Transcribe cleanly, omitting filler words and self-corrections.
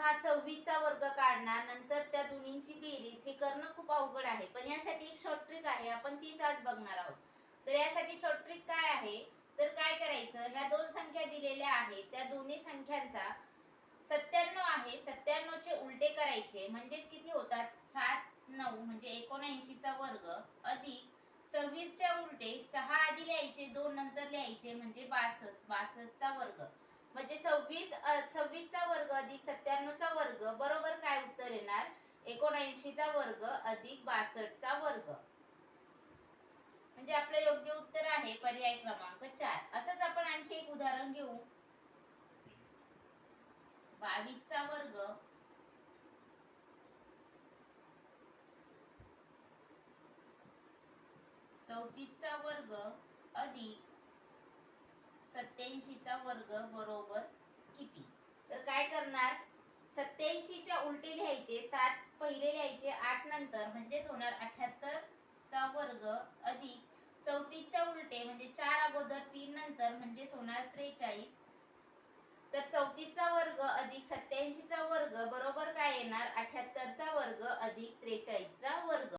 हा 26चा वर्ग काढणार, नंतर त्या दोन्हींची बेरीज, हे करणं खूप अवघड आहे. पण यासाठी एक शॉर्ट ट्रिक आहे, आपण तीच आज बघणार आहोत. तर यासाठी शॉर्ट ट्रिक काय आहे, तर काय करायचं, ह्या दोन संख्या दिलेल्या आहेत, त्या दोन्ही संख्यांचा 97 आहे, 97चे उलटे करायचे, म्हणजेच किती होतात, 7 9 म्हणजे 79चा वर्ग अधिक 26च्या उलटे 6 आधी लिहायचे, 2 नंतर लिहायचे, म्हणजे 62, 62चा वर्ग. म्हणजे 26चा वर्ग अधिक 97चा वर्ग बरोबर काय उत्तर येणार, 79चा वर्ग अधिक 62चा वर्ग. म्हणजे आपलं योग्य उत्तर आहे पर्याय क्रमांक 4. असंच आपण आणखी एक उदाहरण घेऊ. 22चा वर्ग चा वर्ग अधिक 87चा वर्ग बरोबर किती. तर काय करणार, 87च्या उलटे लिहायचे, 7 पहिले लिहायचे, 8 नंतर, म्हणजेच होणार 78चा वर्ग अधिक 34च्या उलटे म्हणजे 4 अगोदर 3 नंतर, म्हणजेच होणार 43. तर 34चा वर्ग अधिक 87चा वर्ग बरोबर काय येणार, 78चा वर्ग अधिक 43चा वर्ग.